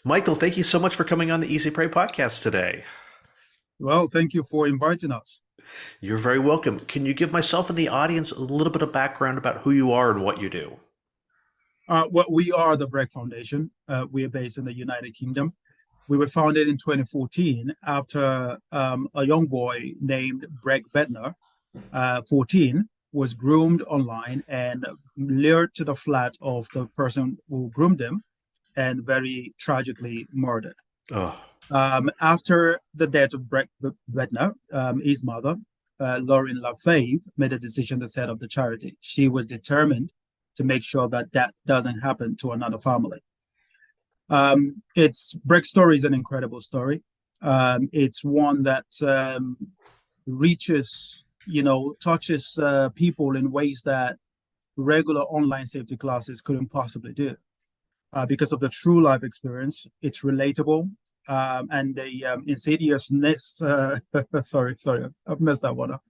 Michael, thank you so much for coming on the Easy Pray podcast today. Well, thank you for inviting us. You're very welcome. Can you give myself and the audience a little bit of background about who you are and what you do? We are the Breck Foundation. We are based in the United Kingdom. We were founded in 2014 after a young boy named Breck Bednar, 14, was groomed online and lured to the flat of the person who groomed him and very tragically murdered. Oh, After the death of Breck Bednar, his mother, Lauren LaFave, made a decision to set up the charity. She was determined to make sure that that doesn't happen to another family. It's Breck's story is an incredible story. It's one that reaches, touches people in ways that regular online safety classes couldn't possibly do. Because of the true life experience, it's relatable, and the insidiousness. Sorry, I've messed that one up.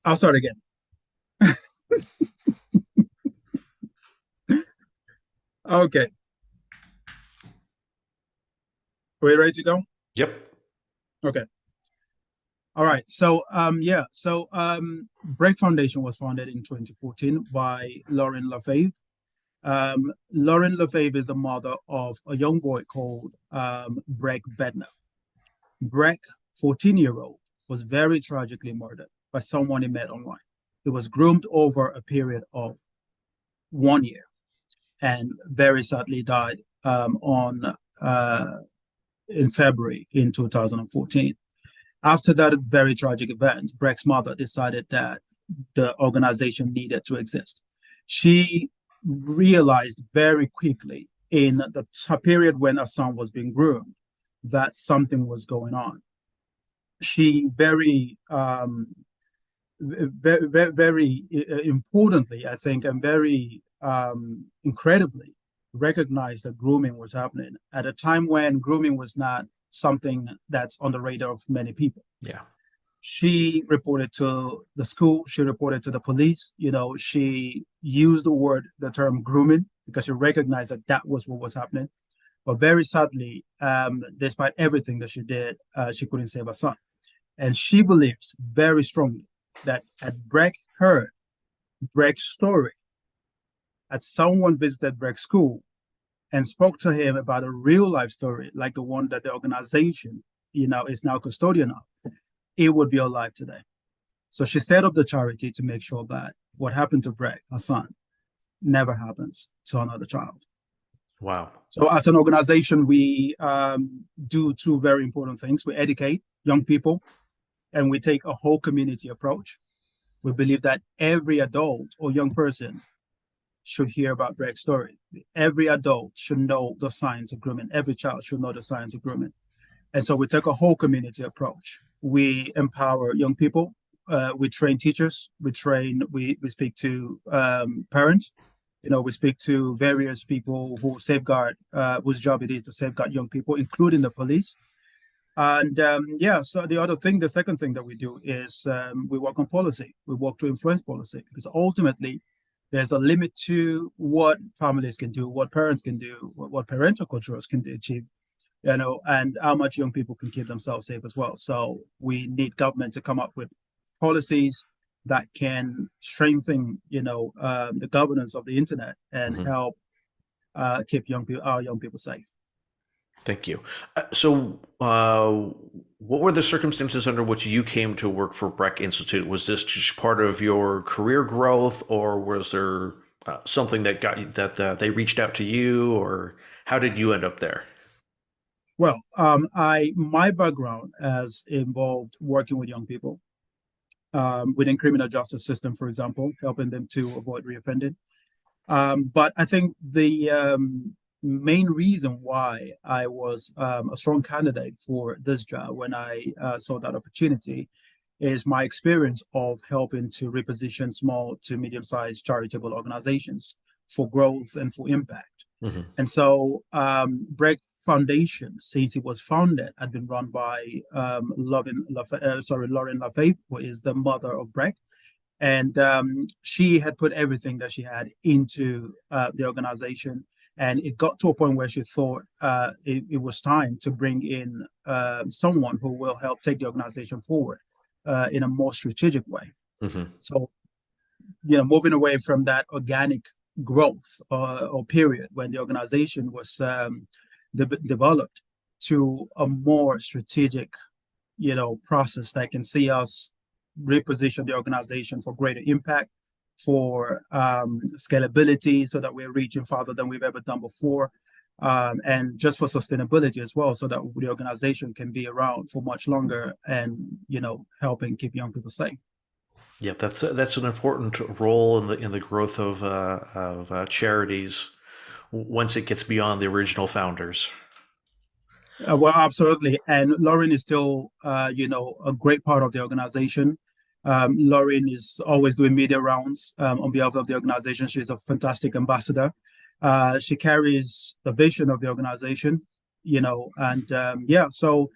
I'll start again. Okay, are we ready to go? yep. Okay. All right. Break Foundation was founded in 2014 by Lauren LaFave. Lauren LaFave is the mother of a young boy called Breck Bednar. Breck, 14-year-old, was very tragically murdered by someone he met online. He was groomed over a period of 1 year and very sadly died on in February in 2014. After that very tragic event, Breck's mother decided that the organization needed to exist. She realized very quickly in the period when her son was being groomed that something was going on. She very importantly, I think, and very incredibly recognized that grooming was happening at a time when grooming was not something that's on the radar of many people. Yeah. She reported to the school, she reported to the police. She used the term grooming because she recognized that that was what was happening. But very sadly, despite everything that she did, she couldn't save her son. And she believes very strongly that had Breck heard Breck's story, had someone visited Breck's school and spoke to him about a real life story like the one that the organization, is now custodian of, it would be alive today. So she set up the charity to make sure that what happened to Breck, her son, never happens to another child. Wow. So as an organization, we do two very important things. We educate young people and we take a whole community approach. We believe that every adult or young person should hear about Breck's story. Every adult should know the science of grooming. Every child should know the science of grooming. And so we take a whole community approach. We empower young people. We train teachers. We speak to parents. We speak to various people who safeguard, whose job it is to safeguard young people, including the police. And so the second thing that we do is we work on policy. We work to influence policy because ultimately there's a limit to what families can do, what parents can do, what parental controls can achieve, and how much young people can keep themselves safe as well. So we need government to come up with policies that can strengthen, the governance of the internet and help keep our young people safe. Thank you. What were the circumstances under which you came to work for Breck Institute? Was this just part of your career growth, or was there something that got you that they reached out to you, or how did you end up there? Well, my background has involved working with young people within criminal justice system, for example, helping them to avoid reoffending. But I think the main reason why I was a strong candidate for this job when I saw that opportunity is my experience of helping to reposition small to medium-sized charitable organizations for growth and for impact. Mm-hmm. And so Breck Foundation, since it was founded, had been run by Lauren LaFave, who is the mother of Breck. And she had put everything that she had into the organization. And it got to a point where she thought it was time to bring in someone who will help take the organization forward in a more strategic way. Hmm. So, moving away from that organic growth or period when the organization was developed to a more strategic, process that can see us reposition the organization for greater impact, for scalability, so that we're reaching farther than we've ever done before, and just for sustainability as well, so that the organization can be around for much longer and helping keep young people safe. Yeah, that's an important role in the growth of charities once it gets beyond the original founders. Well, absolutely. And Lauren is still, a great part of the organization. Lauren is always doing media rounds on behalf of the organization. She's a fantastic ambassador. She carries the vision of the organization, and yeah, so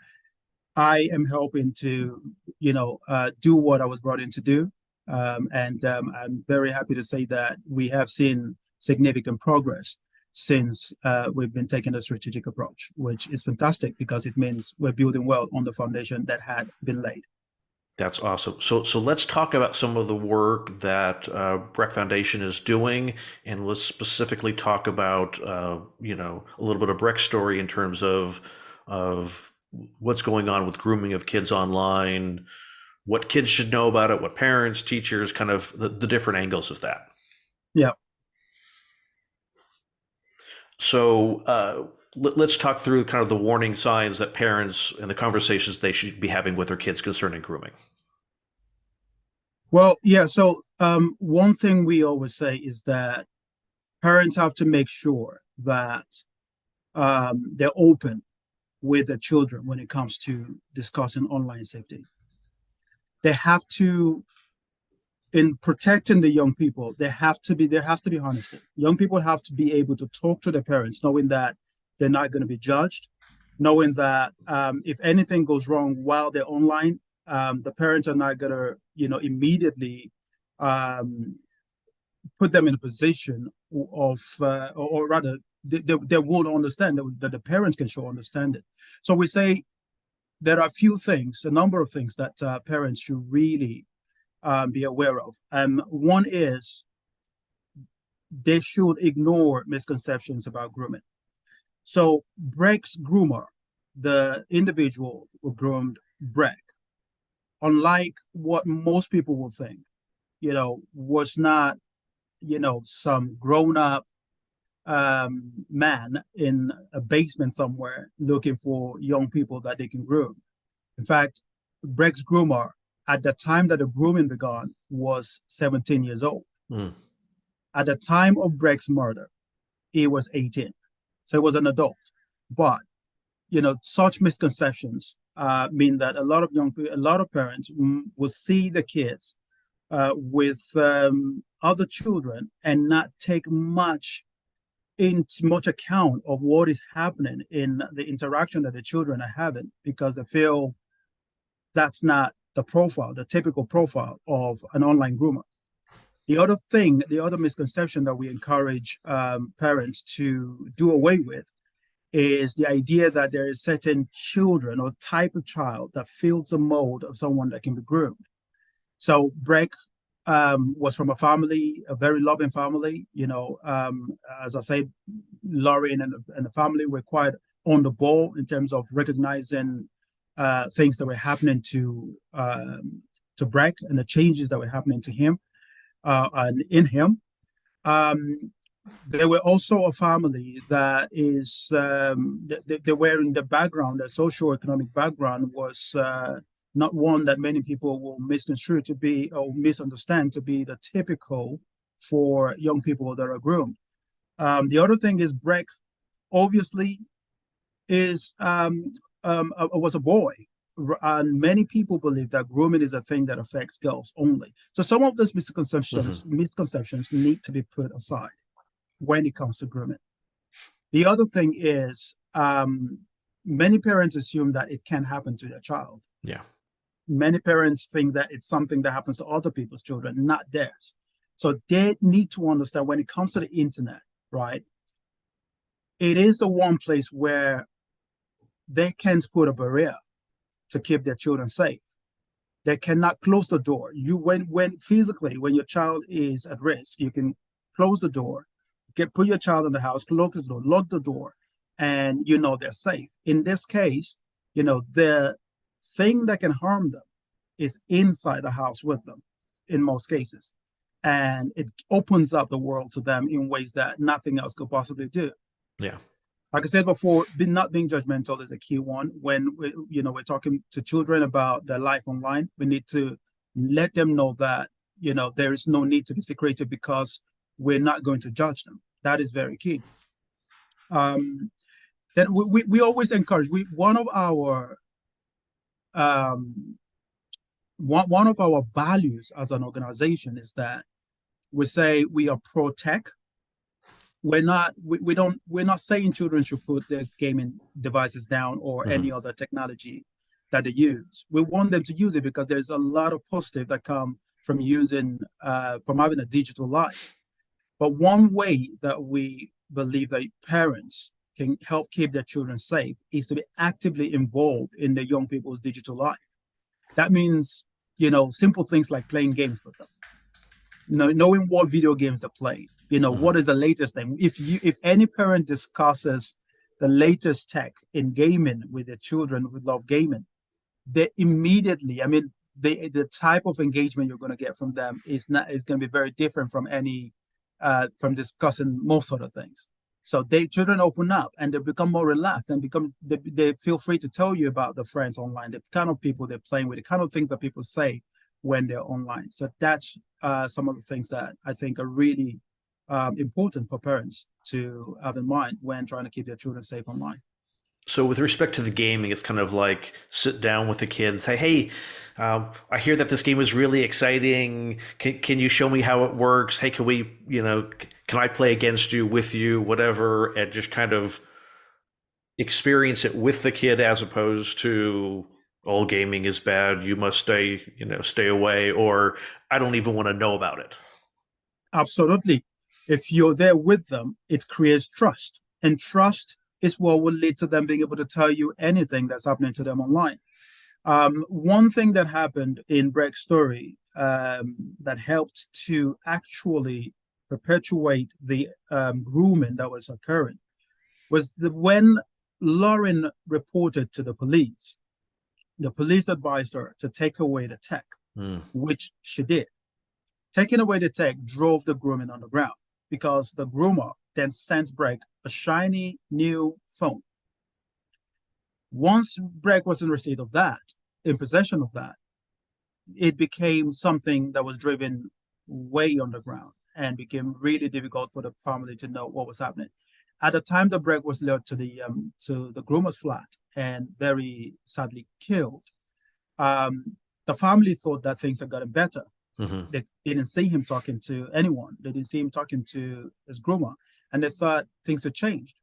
I am helping to, do what I was brought in to do. And I'm very happy to say that we have seen significant progress since we've been taking a strategic approach, which is fantastic because it means we're building well on the foundation that had been laid. That's awesome. So let's talk about some of the work that Breck Foundation is doing, and let's specifically talk about a little bit of Breck's story in terms of what's going on with grooming of kids online, what kids should know about it, what parents, teachers, kind of the different angles of that. Yeah. So let's talk through kind of the warning signs that parents and the conversations they should be having with their kids concerning grooming. Well, yeah. So one thing we always say is that parents have to make sure that they're open with their children when it comes to discussing online safety. They have to, in protecting the young people, there has to be honesty. Young people have to be able to talk to their parents, knowing that they're not going to be judged, knowing that if anything goes wrong while they're online, the parents are not going to, immediately put them in a position of, or rather, they won't understand that the parents can show understanding. So we say there are a number of things that parents should really be aware of. One is they should ignore misconceptions about grooming. So Breck's groomer, the individual who groomed Breck, unlike what most people will think, was not, some grown-up man in a basement somewhere looking for young people that they can groom. In fact, Breck's groomer, at the time that the grooming began, was 17 years old. Mm. At the time of Breck's murder, he was 18. So he was an adult. But, such misconceptions mean that a lot of parents will see the kids with other children and not take much account of what is happening in the interaction that the children are having, because they feel that's not the typical profile of an online groomer. The other misconception that we encourage parents to do away with is the idea that there is certain children or type of child that fills the mold of someone that can be groomed. So Breck was from a very loving family. As I say, Lauren and the family were quite on the ball in terms of recognizing things that were happening to Breck and the changes that were happening to him and in him. They were also a family that is they were in the background. Their socioeconomic background was not one that many people will misconstrue to be or misunderstand to be the typical for young people that are groomed. The other thing is Breck obviously was a boy, and many people believe that grooming is a thing that affects girls only. So some of those misconceptions need to be put aside when it comes to grooming. The other thing is many parents assume that it can happen to their child. Yeah. Many parents think that it's something that happens to other people's children, not theirs. So they need to understand when it comes to the internet, right? it is the one place where they can't put a barrier to keep their children safe. They cannot close the door. You when physically when your child is at risk, you can close the door, put your child in the house, close the door, lock the door, and you know they're safe. In this case, the thing that can harm them is inside the house with them in most cases. And it opens up the world to them in ways that nothing else could possibly do. Yeah. Like I said before, not being judgmental is a key one. When we're talking to children about their life online, we need to let them know that there is no need to be secretive because we're not going to judge them. That is very key. Then we always encourage. One of our values as an organization is that we say we are pro tech. We're not saying children should put their gaming devices down or any other technology that they use. We want them to use it because there's a lot of positive that come from from having a digital life. But one way that we believe that parents can help keep their children safe is to be actively involved in the young people's digital life. That means, simple things like playing games with them, knowing what video games they play, what is the latest thing. If any parent discusses the latest tech in gaming with their children who love gaming, they immediately, the type of engagement you're going to get from them is going to be very different from from discussing most other things. So children open up and they become more relaxed and they feel free to tell you about the friends online, the kind of people they're playing with, the kind of things that people say when they're online. So that's some of the things that I think are really important for parents to have in mind when trying to keep their children safe online. So with respect to the gaming, it's kind of like sit down with the kid and say, "Hey, I hear that this game is really exciting. Can you show me how it works? Hey, can I play against you, with you, whatever?" And just kind of experience it with the kid as opposed to all gaming is bad. You must stay away, or I don't even want to know about it. Absolutely. If you're there with them, it creates trust, and trust is what will lead to them being able to tell you anything that's happening to them online. One thing that happened in Breck's story that helped to actually perpetuate the grooming that was occurring was when Lauren reported to the police advised her to take away the tech, which she did. Taking away the tech drove the grooming on the ground because the groomer then sent Breck a shiny new phone. Once Breck was in receipt of that, in possession of that, it became something that was driven way underground and became really difficult for the family to know what was happening. At the time that Breck was lured to the groomer's flat and very sadly killed, the family thought that things had gotten better. They didn't see him talking to anyone. They didn't see him talking to his groomer, and they thought things had changed.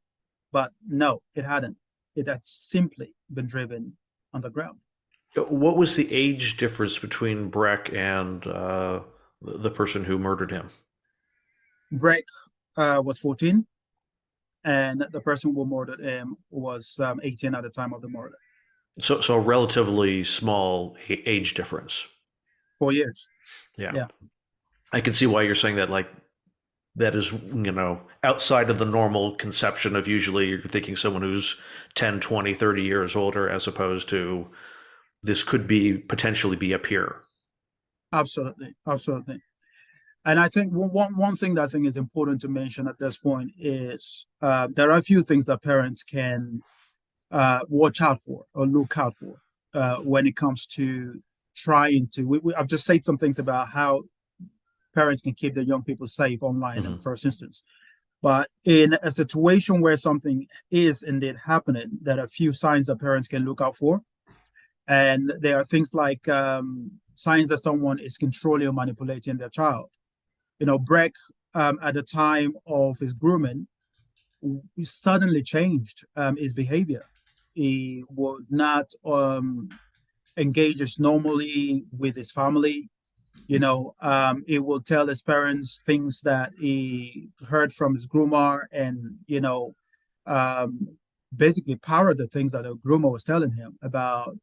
But no, it hadn't. It had simply been driven underground. What was the age difference between Breck and the person who murdered him? Breck was 14, and the person who murdered him was 18 at the time of the murder. So a relatively small age difference. 4 years. Yeah. I can see why you're saying that, like, that is, outside of the normal conception of usually you're thinking someone who's 10, 20, 30 years older, as opposed to this could potentially be a peer. Absolutely. And I think one thing that I think is important to mention at this point is there are a few things that parents can watch out for or look out for when it comes to trying to. I've just said some things about how parents can keep their young people safe online in the first instance. But in a situation where something is indeed happening, there are a few signs that parents can look out for. And there are things like signs that someone is controlling or manipulating their child. Breck, at the time of his grooming, suddenly changed his behavior. He would not engage as normally with his family. He will tell his parents things that he heard from his groomer, and um, basically parrot the things that a groomer was telling him about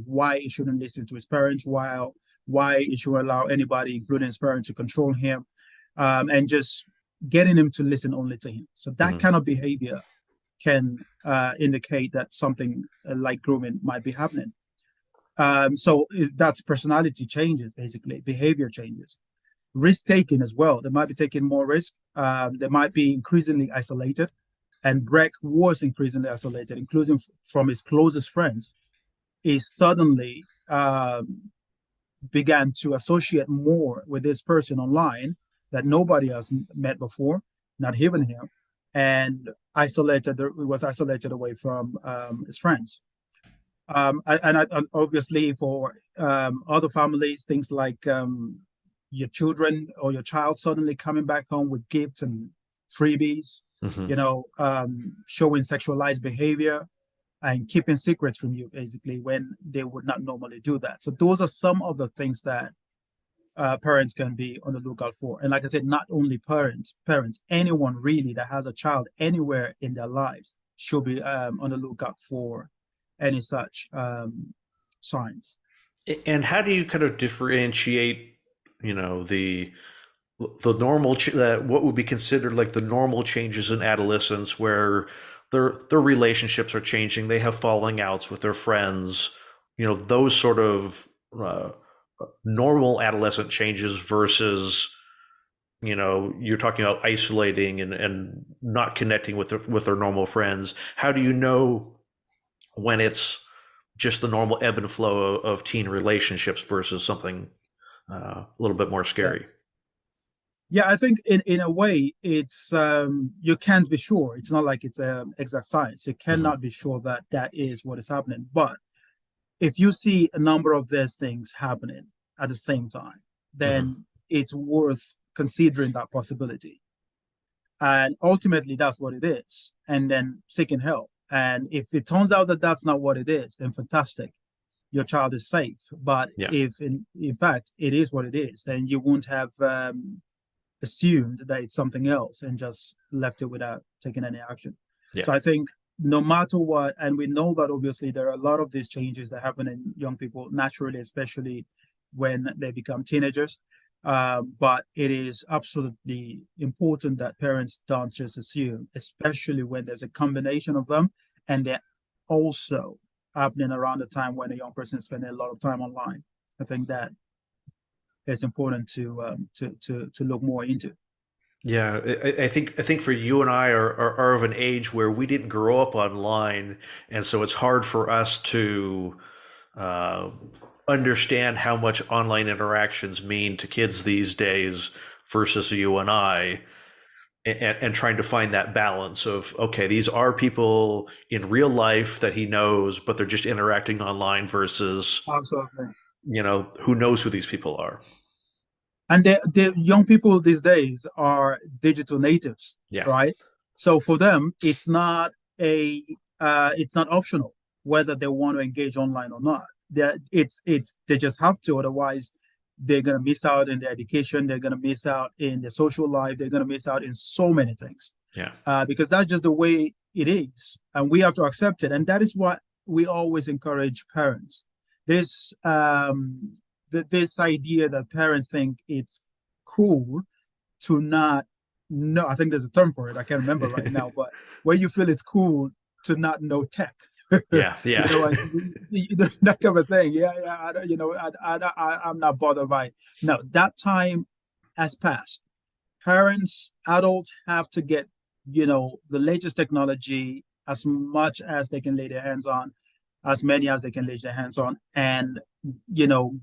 why he shouldn't listen to his parents, why he should allow anybody, including his parents, to control him, and just getting him to listen only to him. So that Hmm. kind of behavior can indicate that something like grooming might be happening. That's personality changes, basically, behavior changes. Risk taking as well. They might be taking more risk. They might be increasingly isolated. And Breck was increasingly isolated, including from his closest friends. He suddenly began to associate more with this person online that nobody has met before, not even him, and was isolated away from his friends. And obviously for other families, things like your children or your child suddenly coming back home with gifts and freebies, Hmm. showing sexualized behavior and keeping secrets from you, basically, when they would not normally do that. So those are some of the things that parents can be on the lookout for. And like I said, not only parents, anyone really that has a child anywhere in their lives should be on the lookout for any such signs. And how do you kind of differentiate, the normal what would be considered like the normal changes in adolescence, where their relationships are changing, they have falling outs with their friends, those sort of normal adolescent changes versus you're talking about isolating and not connecting with their normal friends. How do you know when it's just the normal ebb and flow of teen relationships versus something a little bit more Yeah. scary? Yeah, I think in a way it's you can't be sure. It's not like it's exact science. You Hmm. cannot be sure that that is what is happening. But if you see a number of these things happening at the same time, Hmm. then it's worth considering that possibility. And ultimately, that's what it is. And then seeking help. And if it turns out that that's not what it is, then fantastic. Your child is safe. But Yeah. if in fact it is what it is, then you won't have assumed that it's something else and just left it without taking any action. Yeah. So I think no matter what, and we know that obviously there are a lot of these changes that happen in young people naturally, especially when they become teenagers. But it is absolutely important that parents don't just assume, especially when there's a combination of them and they're also happening around the time when a young person is spending a lot of time online. I think that it's important to look more into. Yeah, I think for you and I are of an age where we didn't grow up online, and so it's hard for us to uh, understand how much online interactions mean to kids these days versus you and I, and trying to find that balance of, okay, these are people in real life that he knows, but they're just interacting online versus, Absolutely. who knows who these people are. And the young people these days are digital natives, Yeah, right? So for them, a it's not optional whether they want to engage online or not. They just have to, otherwise they're gonna miss out in their education, they're gonna miss out in their social life, they're gonna miss out in so many things. yeah, Because that's just the way it is, and we have to accept it. And that is what we always encourage parents. This this idea that parents think it's cool to not know. I think there's a term for it. I can't remember right now, but where you feel it's cool to not know tech. yeah, yeah. Like that kind of thing. Yeah, yeah. I'm not bothered by it. No, that time has passed. Parents, adults have to get, the latest technology as much as they can lay their hands on, as many as they can lay their hands on, and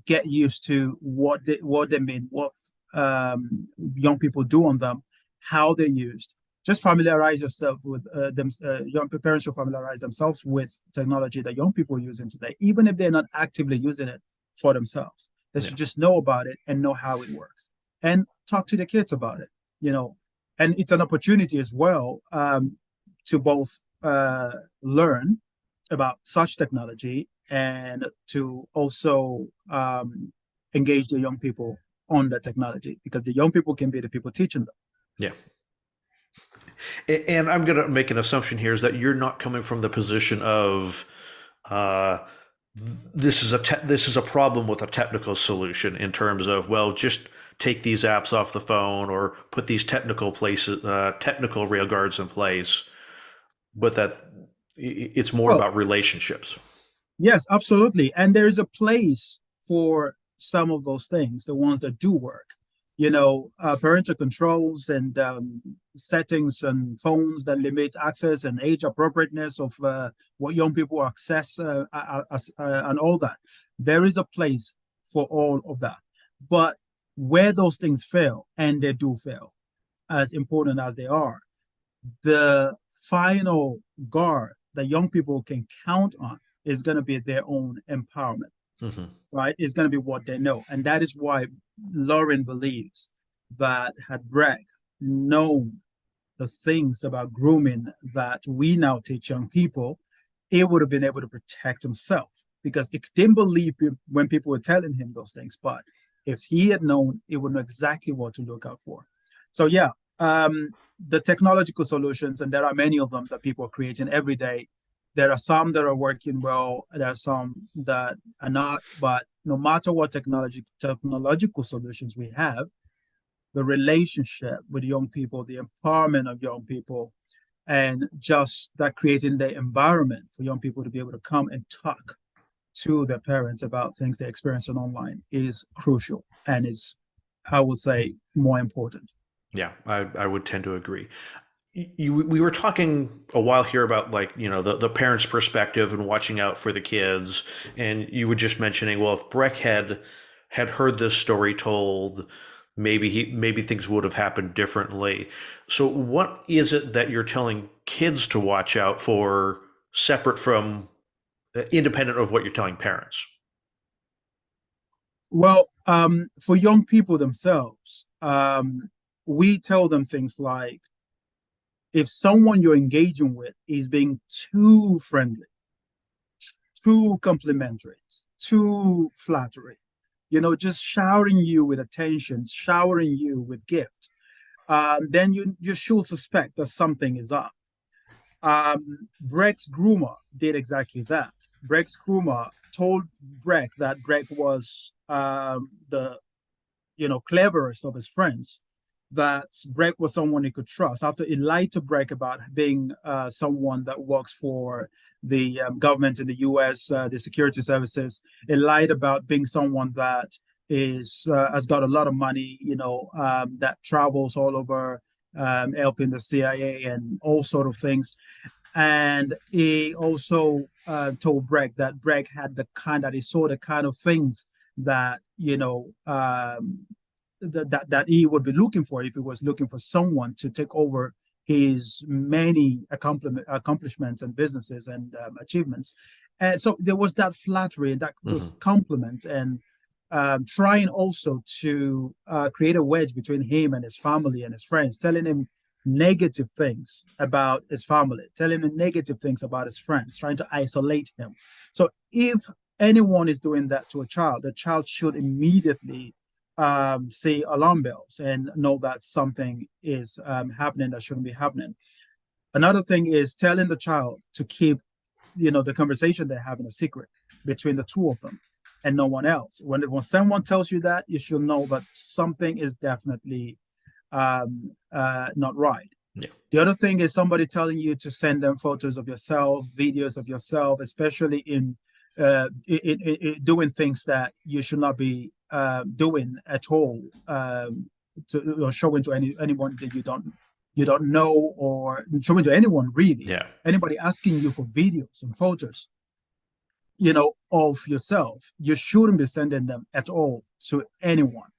get used to what they mean, what young people do on them, how they're used. Just familiarize yourself with them. Young parents should familiarize themselves with technology that young people are using today, even if they're not actively using it for themselves. They Yeah. should just know about it and know how it works, and talk to the kids about it. You know, and it's an opportunity as well to both learn about such technology and to also engage the young people on the technology, because the young people can be the people teaching them. Yeah. And I'm going to make an assumption here is that you're not coming from the position of uh, this is a problem with a technical solution in terms of, well, just take these apps off the phone or put these technical rail guards in place, but that it's more Well, about relationships. yes, absolutely. And there is a place for some of those things, the ones that do work. Parental controls and settings and phones that limit access and age appropriateness of what young people access and all that. There is a place for all of that. But where those things fail, and they do fail, as important as they are, the final guard that young people can count on is going to be their own empowerment, Hmm. right? It's going to be what they know. And that is why Lauren believes that had Breck known the things about grooming that we now teach young people, he would have been able to protect himself because he didn't believe when people were telling him those things. But if he had known, he would know exactly what to look out for. So, yeah, the technological solutions, and there are many of them that people are creating every day. There are some that are working well, there are some that are not. But no matter what technological solutions we have, the relationship with young people, the empowerment of young people, and just that creating the environment for young people to be able to come and talk to their parents about things they're experiencing online is crucial. And it's, I would say, more important. Yeah, I would tend to agree. We were talking a while here about like the parents' perspective and watching out for the kids, and you were just mentioning, well, if Breck had heard this story told, maybe things would have happened differently. So what is it that you're telling kids to watch out for, separate from independent of what you're telling parents? Well, for young people themselves, we tell them things like, if someone you're engaging with is being too friendly, too complimentary, too flattering, just showering you with attention, showering you with gifts, then you should suspect that something is up. Breck's groomer did exactly that. Breck's groomer told Breck that Breck was the cleverest of his friends, that Breck was someone he could trust. After he lied to Breck about being someone that works for the government in the U.S., the security services, he lied about being someone that is has got a lot of money, that travels all over, helping the CIA and all sort of things. And he also told Breck that Breck had he saw the kind of things that that he would be looking for if he was looking for someone to take over his many accomplishments and businesses and achievements. And so there was that flattery and that Hmm. those compliment, and trying also to create a wedge between him and his family and his friends, telling him negative things about his family, telling him negative things about his friends, trying to isolate him. So if anyone is doing that to a child, the child should immediately say alarm bells and know that something is happening that shouldn't be happening. Another thing is telling the child to keep, the conversation they're having a secret between the two of them and no one else. When someone tells you that, you should know that something is definitely not right. Yeah. The other thing is somebody telling you to send them photos of yourself, videos of yourself, especially in doing things that you should not be doing at all, showing to anyone that you don't know, or showing to anyone really. Yeah. Anybody asking you for videos and photos, of yourself, you shouldn't be sending them at all to anyone.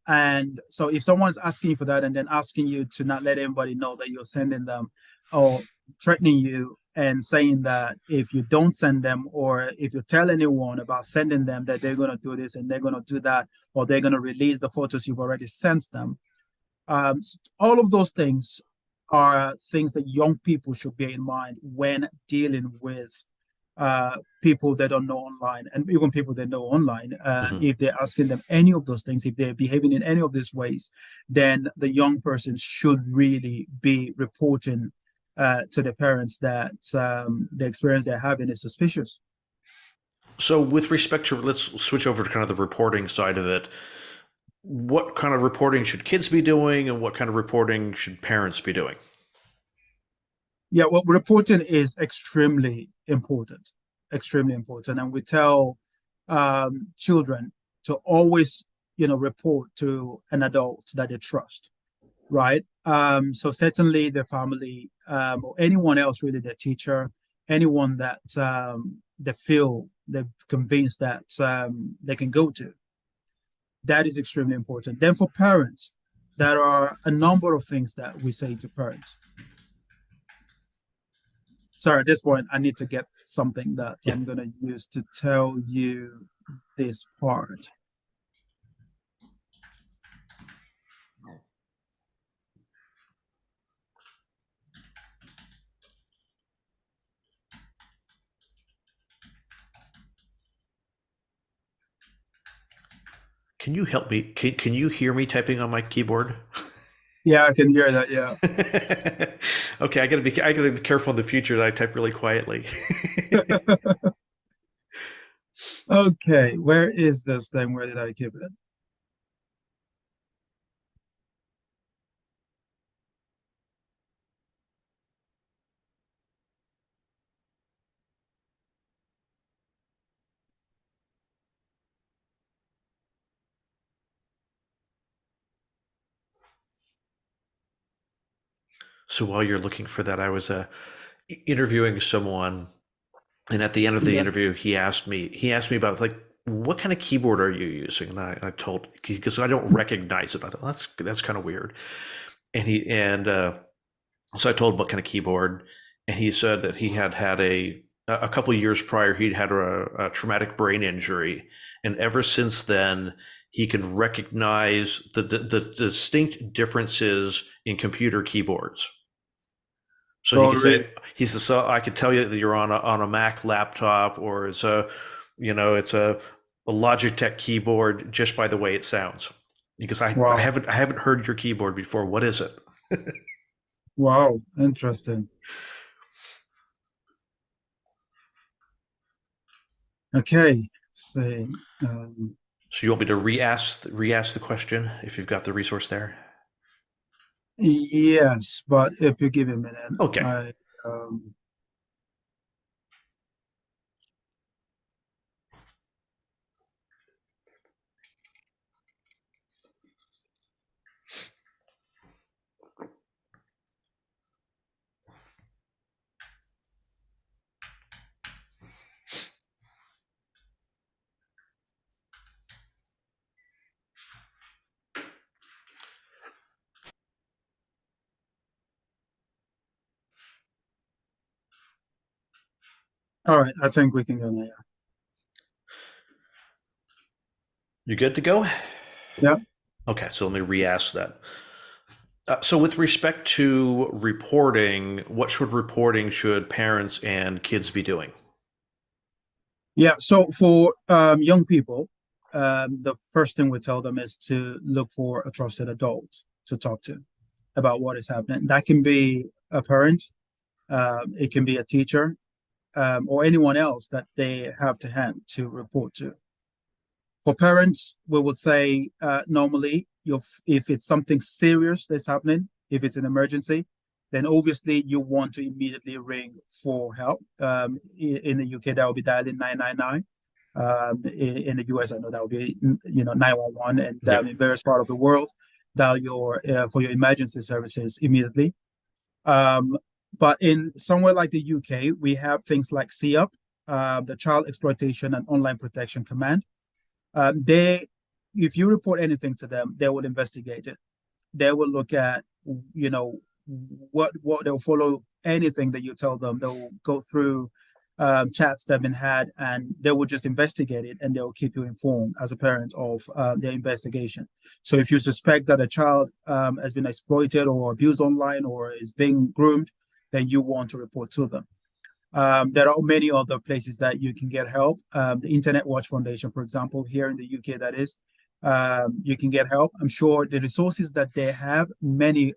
And so if someone's asking you for that and then asking you to not let anybody know that you're sending them, or threatening you and saying that if you don't send them, or if you tell anyone about sending them, that they're going to do this and they're going to do that, or they're going to release the photos you've already sent them. All of those things are things that young people should bear in mind when dealing with people that don't know online, and even people that know online, Hmm. if they're asking them any of those things, if they're behaving in any of these ways, then the young person should really be reporting to the parents that the experience they're having is suspicious. So, with respect to, let's switch over to kind of the reporting side of it. What kind of reporting should kids be doing, and what kind of reporting should parents be doing? Yeah, well, reporting is extremely important, and we tell children to always, report to an adult that they trust, right? So certainly the family, or anyone else, really, the teacher, anyone that they feel they're convinced that they can go to. That is extremely important. Then for parents, there are a number of things that we say to parents. Sorry, at this point, I need to get something that Yeah. I'm going to use to tell you this part. Can you help me? Can you hear me typing on my keyboard? Yeah, I can hear that. Yeah. Okay, I gotta be careful in the future that I type really quietly. Okay, where is this thing? Where did I keep it? So while you're looking for that, I was interviewing someone, and at the end of the Yeah. interview, he asked me about, like, what kind of keyboard are you using, and I told, because I don't recognize it. I thought that's kind of weird, and so I told him what kind of keyboard, and he said that he had had a couple of years prior, he'd had a traumatic brain injury, and ever since then he can recognize the distinct differences in computer keyboards. So he Oh, could say, really? he says, so I could tell you that you're on a Mac laptop, or it's it's a Logitech keyboard just by the way it sounds. Because Wow. I haven't heard your keyboard before. What is it? Wow. Interesting. Okay. So, um, So you want me to re-ask the question if you've got the resource there? yes, but if you give me a minute, Okay. I um, all right, I think we can go now. You good to go? Yeah. Okay, so let me re-ask that. So with respect to reporting, what should parents and kids be doing? Yeah. So for young people, the first thing we tell them is to look for a trusted adult to talk to about what is happening. That can be a parent, it can be a teacher, or anyone else that they have to hand to report to. For parents, we would say normally, if it's something serious that's happening, if it's an emergency, then obviously you want to immediately ring for help. In the UK, that will be dialing 999. In the US, I know that will be 911, and Yeah. in various parts of the world, dial your for your emergency services immediately. Um, but in somewhere like the UK, we have things like CEOP, the Child Exploitation and Online Protection Command. They, if you report anything to them, they will investigate it. They will look at, you know, what they'll follow anything that you tell them. They'll go through chats that have been had, and they will just investigate it, and they'll keep you informed as a parent of their investigation. So if you suspect that a child has been exploited or abused online or is being groomed, then you want to report to them. There are many other places that you can get help. The Internet Watch Foundation, for example, here in the UK, that is, you can get help. I'm sure the resources that they have, many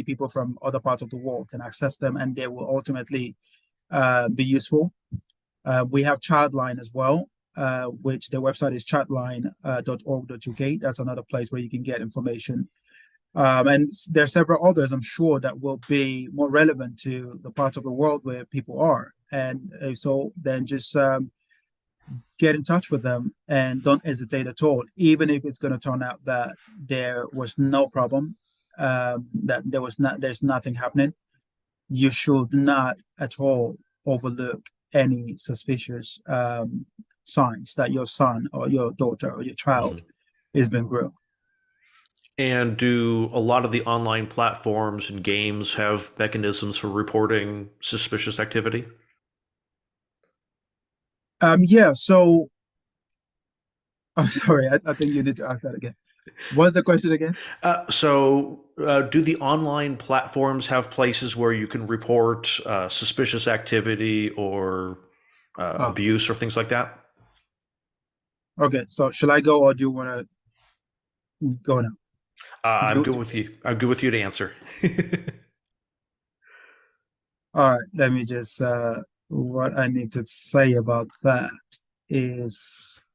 people from other parts of the world can access them, and they will ultimately be useful. We have Childline as well, which the website is childline.org.uk. That's another place where you can get information. And there are several others, I'm sure, that will be more relevant to the parts of the world where people are. And so then just get in touch with them and don't hesitate at all, even if it's going to turn out that there was no problem, that there's nothing happening. You should not at all overlook any suspicious signs that your son or your daughter or your child is being groomed. And do a lot of the online platforms and games have mechanisms for reporting suspicious activity? Yeah, so I'm sorry, I think you need to ask that again. What's the question again? Do the online platforms have places where you can report suspicious activity or Oh, abuse or things like that? okay. So shall I go or do you want to go now? I'm Do, good do with you. I'm good with you to answer. All right. Let me just what I need to say about that is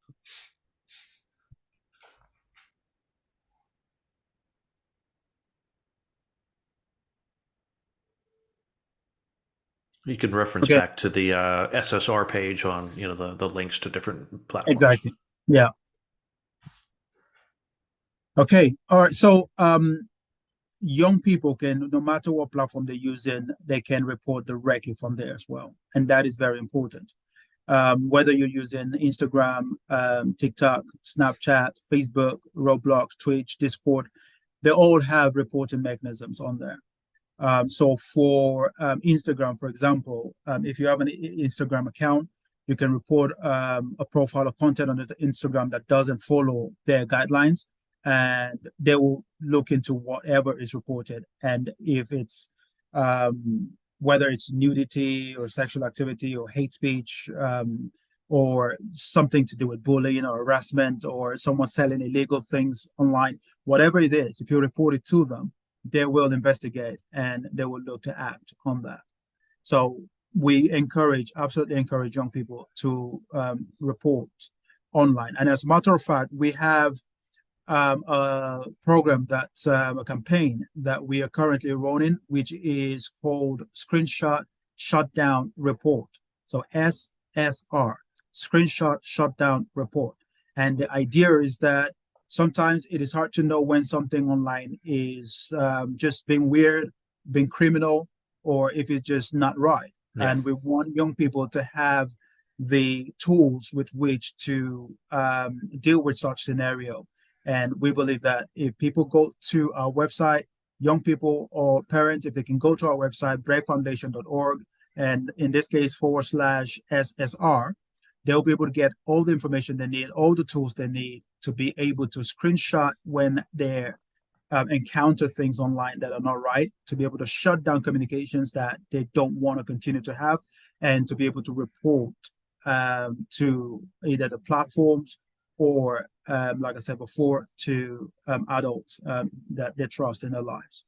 You can reference okay. back to the SSR page on the links to different platforms. Exactly. Yeah. Okay. All right. So young people can, no matter what platform they're using, they can report directly from there as well, and that is very important. Whether you're using Instagram, TikTok, Snapchat, Facebook, Roblox, Twitch, Discord, they all have reporting mechanisms on there. So for Instagram, for example, if you have an Instagram account, you can report a profile of content on the Instagram that doesn't follow their guidelines, and they will look into whatever is reported. And if it's whether it's nudity or sexual activity or hate speech, or something to do with bullying or harassment or someone selling illegal things online, whatever it is, if you report it to them, they will investigate and they will look to act on that. So we absolutely encourage young people to report online. And as a matter of fact, we have a program that's a campaign that we are currently running, which is called Screenshot Shutdown Report. So SSR, Screenshot Shutdown Report. And the idea is that sometimes it is hard to know when something online is just being weird, being criminal, or if it's just not right. Yeah. And we want young people to have the tools with which to deal with such scenario. And we believe that if people go to our website, young people or parents, if they can go to our website, breckfoundation.org, and in this case, /SSR, they'll be able to get all the information they need, all the tools they need to be able to screenshot when they encounter things online that are not right, to be able to shut down communications that they don't want to continue to have, and to be able to report to either the platforms or, like I said before, to adults that they trust in their lives.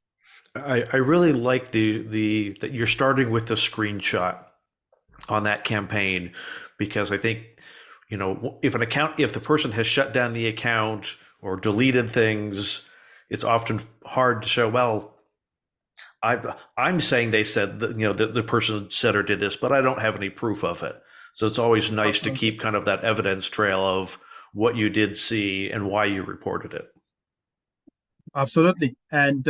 I really like the that you're starting with the screenshot on that campaign, because I think if the person has shut down the account or deleted things, it's often hard to show, well, I'm saying they said that the person said or did this, but I don't have any proof of it. So it's always nice to keep kind of that evidence trail of what you did see and why you reported it. Absolutely. And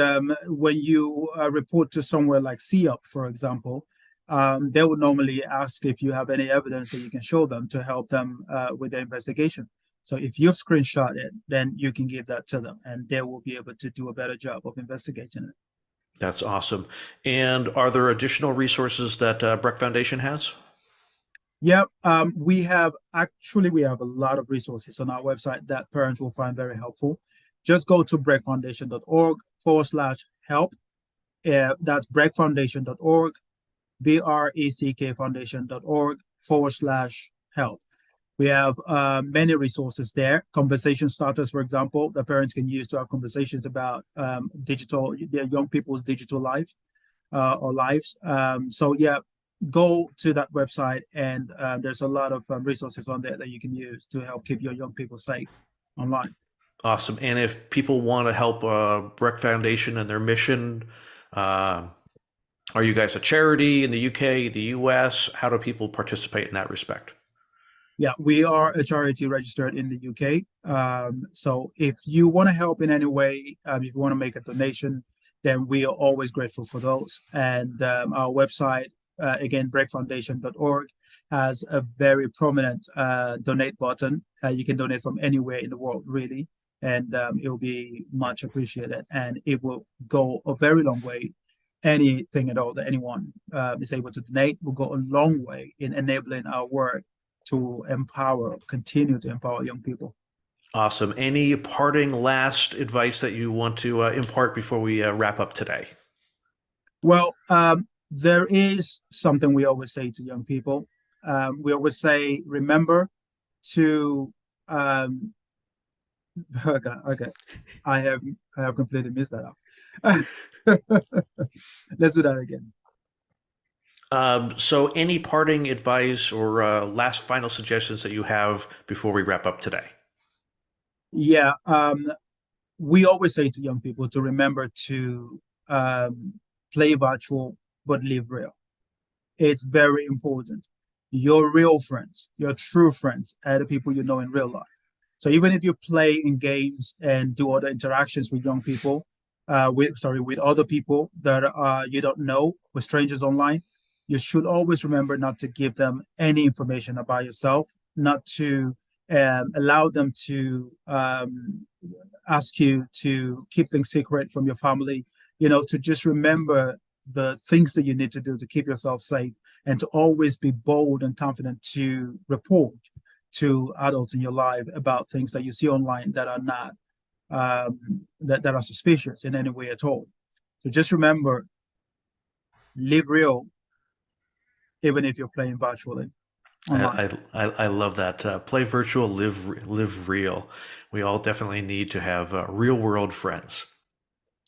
when you report to somewhere like CEOP, for example, they would normally ask if you have any evidence that you can show them to help them with their investigation. So if you've screenshot it, then you can give that to them and they will be able to do a better job of investigating it. That's awesome. And are there additional resources that Breck Foundation has? Yeah, we have a lot of resources on our website that parents will find very helpful. Just go to breckfoundation.org/help. That's breckfoundation.org breckfoundation.org/help. We have many resources there. Conversation starters, for example, that parents can use to have conversations about their young people's digital life or lives. So yeah, go to that website, and there's a lot of resources on there that you can use to help keep your young people safe online. Awesome. And if people want to help Breck Foundation and their mission, uh, are you guys a charity in the UK, the US? How do people participate in that respect? Yeah, we are a charity registered in the UK. So if you want to help in any way, if you want to make a donation, then we are always grateful for those. And our website, again, breckfoundation.org, has a very prominent donate button. You can donate from anywhere in the world, really. And it will be much appreciated. And it will go a very long way. Anything at all that anyone is able to donate will go a long way in enabling our work to continue to empower young people. Awesome. Any parting last advice that you want to impart before we wrap up today? Well, there is something we always say to young people. We always say, remember to, okay. I have completely missed that up. Let's do that again. So any parting advice or last final suggestions that you have before we wrap up today? Yeah, we always say to young people to remember to play virtual but live real. It's very important. Your real friends, your true friends, are the people you know in real life. So even if you play in games and do other interactions with young people, with other people that you don't know, with strangers online, you should always remember not to give them any information about yourself, not to allow them to ask you to keep things secret from your family, to just remember the things that you need to do to keep yourself safe, and to always be bold and confident to report to adults in your life about things that you see online that are not that are suspicious in any way at all. So just remember, live real, even if you're playing virtually online. I love that. Play virtual, live real. We all definitely need to have real world friends.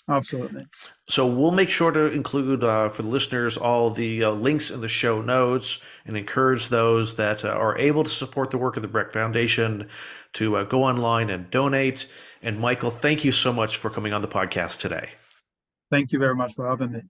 Absolutely. So we'll make sure to include for the listeners all the links in the show notes, and encourage those that are able to support the work of the Breck Foundation to go online and donate. And Michael, thank you so much for coming on the podcast today. Thank you very much for having me.